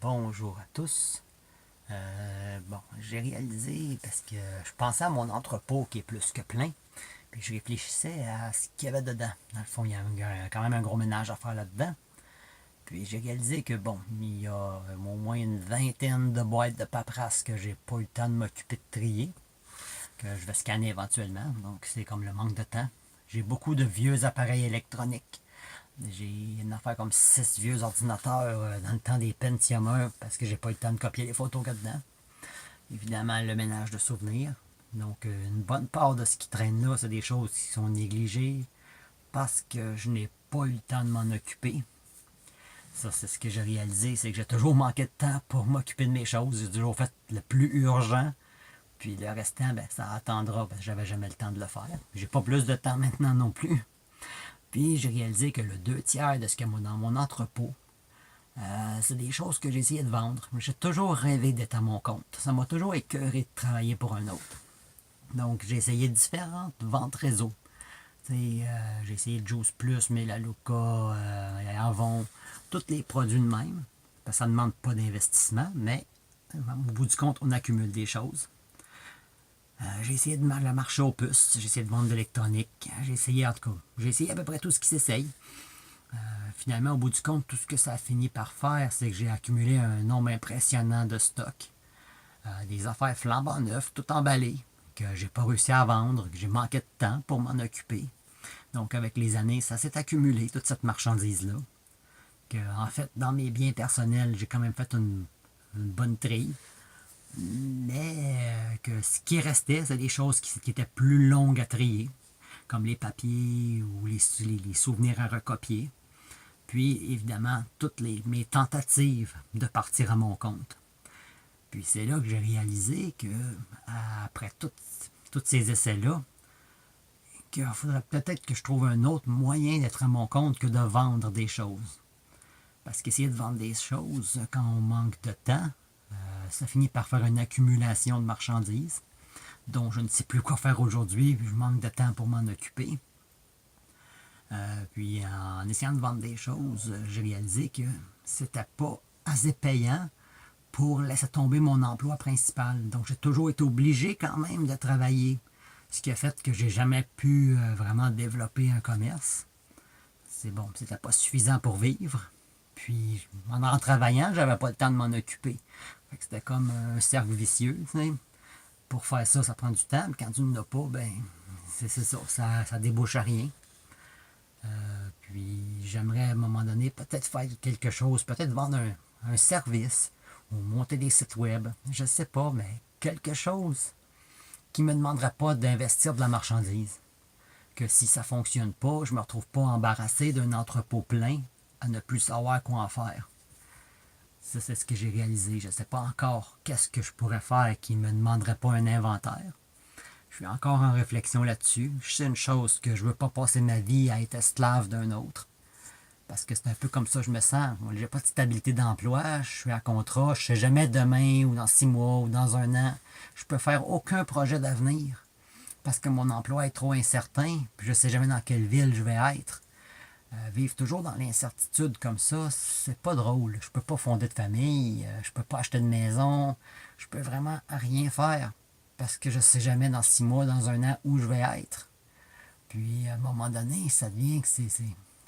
Bonjour à tous. J'ai réalisé parce que je pensais à mon entrepôt qui est plus que plein, puis je réfléchissais à ce qu'il y avait dedans. Dans le fond, il y a quand même un gros ménage à faire là-dedans. Puis j'ai réalisé que il y a au moins une vingtaine de boîtes de paperasse que j'ai pas eu le temps de m'occuper de trier, que je vais scanner éventuellement. Donc c'est comme le manque de temps. J'ai beaucoup de vieux appareils électroniques. J'ai une affaire comme 6 vieux ordinateurs dans le temps des Pentium 1 parce que j'ai pas eu le temps de copier les photos qu'il y a dedans. Évidemment, le ménage de souvenirs. Donc, une bonne part de ce qui traîne là, c'est des choses qui sont négligées parce que je n'ai pas eu le temps de m'en occuper. Ça, c'est ce que j'ai réalisé, c'est que j'ai toujours manqué de temps pour m'occuper de mes choses. J'ai toujours fait le plus urgent. Puis le restant, ça attendra parce que j'avais jamais le temps de le faire. J'ai pas plus de temps maintenant non plus. Puis j'ai réalisé que le 2 tiers de ce qu'il y a dans mon entrepôt, c'est des choses que j'ai essayé de vendre. J'ai toujours rêvé d'être à mon compte. Ça m'a toujours écœuré de travailler pour un autre. Donc j'ai essayé différentes ventes réseau. J'ai essayé Juice Plus, Melaleuca, Avon, tous les produits de même. Parce que ça ne demande pas d'investissement, mais au bout du compte, on accumule des choses. J'ai essayé de la marcher aux puces, j'ai essayé de vendre de l'électronique, j'ai essayé en tout cas, j'ai essayé à peu près tout ce qui s'essaye. Finalement, au bout du compte, tout ce que ça a fini par faire, c'est que j'ai accumulé un nombre impressionnant de stocks. Des affaires flambant neuves, tout emballées, que j'ai pas réussi à vendre, que j'ai manqué de temps pour m'en occuper. Donc, avec les années, ça s'est accumulé, toute cette marchandise-là. En fait, dans mes biens personnels, j'ai quand même fait une bonne trille. Mais que ce qui restait, c'est des choses qui étaient plus longues à trier, comme les papiers ou les souvenirs à recopier. Puis, évidemment, mes tentatives de partir à mon compte. Puis c'est là que j'ai réalisé que, après tous ces essais-là, qu'il faudrait peut-être que je trouve un autre moyen d'être à mon compte que de vendre des choses. Parce qu'essayer de vendre des choses quand on manque de temps, ça finit par faire une accumulation de marchandises dont je ne sais plus quoi faire aujourd'hui, puis je manque de temps pour m'en occuper. Puis en essayant de vendre des choses, j'ai réalisé que c'était pas assez payant pour laisser tomber mon emploi principal. Donc j'ai toujours été obligé quand même de travailler. Ce qui a fait que j'ai jamais pu vraiment développer un commerce. C'est bon, c'était pas suffisant pour vivre. Puis en travaillant, j'avais pas le temps de m'en occuper. C'était comme un cercle vicieux. T'sais. Pour faire ça, ça prend du temps. Mais quand tu n'en as pas, c'est ça débouche à rien. Puis j'aimerais à un moment donné peut-être faire quelque chose, peut-être vendre un service ou monter des sites web, je ne sais pas, mais quelque chose qui ne me demanderait pas d'investir de la marchandise. Que si ça ne fonctionne pas, je ne me retrouve pas embarrassé d'un entrepôt plein à ne plus savoir quoi en faire. Ça, c'est ce que j'ai réalisé. Je ne sais pas encore qu'est-ce que je pourrais faire qui ne me demanderait pas un inventaire. Je suis encore en réflexion là-dessus. Je sais une chose, que je ne veux pas passer ma vie à être esclave d'un autre. Parce que c'est un peu comme ça que je me sens. Je n'ai pas de stabilité d'emploi, je suis à contrat, je ne sais jamais demain ou dans 6 mois ou dans un an. Je peux faire aucun projet d'avenir. Parce que mon emploi est trop incertain, puis je ne sais jamais dans quelle ville je vais être. Vivre toujours dans l'incertitude comme ça, c'est pas drôle. Je peux pas fonder de famille, je peux pas acheter de maison, je peux vraiment rien faire. Parce que je ne sais jamais dans 6 mois, dans un an, où je vais être. Puis, à un moment donné, ça devient que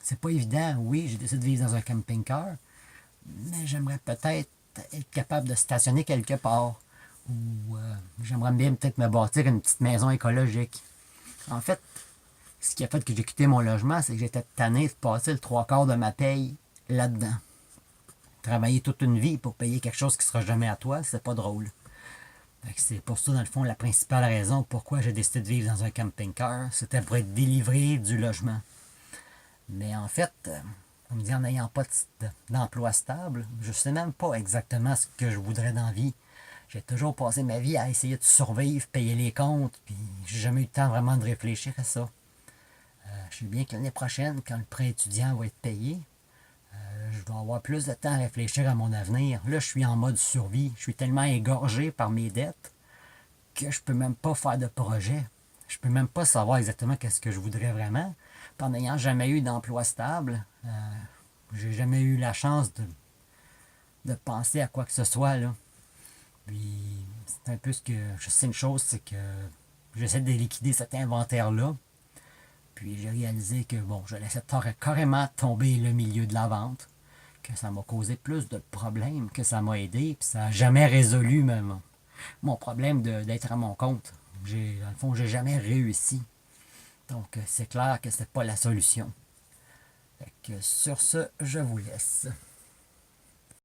c'est pas évident. Oui, j'ai décidé de vivre dans un camping-car, mais j'aimerais peut-être être capable de stationner quelque part. Ou j'aimerais bien peut-être me bâtir une petite maison écologique. En fait, ce qui a fait que j'ai quitté mon logement, c'est que j'étais tanné de passer le 3 quarts de ma paye là-dedans. Travailler toute une vie pour payer quelque chose qui sera jamais à toi, c'est pas drôle. C'est pour ça, dans le fond, la principale raison pourquoi j'ai décidé de vivre dans un camping-car, c'était pour être délivré du logement. Mais en fait, on me dit en n'ayant pas d'emploi stable, je ne sais même pas exactement ce que je voudrais dans la vie. J'ai toujours passé ma vie à essayer de survivre, payer les comptes, puis j'ai jamais eu le temps vraiment de réfléchir à ça. Je sais bien que l'année prochaine, quand le prêt étudiant va être payé, je vais avoir plus de temps à réfléchir à mon avenir. Là, je suis en mode survie. Je suis tellement égorgé par mes dettes que je peux même pas faire de projet. Je peux même pas savoir exactement qu'est-ce que je voudrais vraiment. Puis en n'ayant jamais eu d'emploi stable, j'ai jamais eu la chance de penser à quoi que ce soit, là. Puis, c'est un peu ce que... Je sais une chose, c'est que j'essaie de liquider cet inventaire-là. Puis, j'ai réalisé que, bon, je laissais carrément tomber le milieu de la vente, que ça m'a causé plus de problèmes que ça m'a aidé, puis ça n'a jamais résolu mon problème d'être à mon compte. Dans le fond, j'ai jamais réussi. Donc, c'est clair que c'est pas la solution. Fait que sur ce, je vous laisse.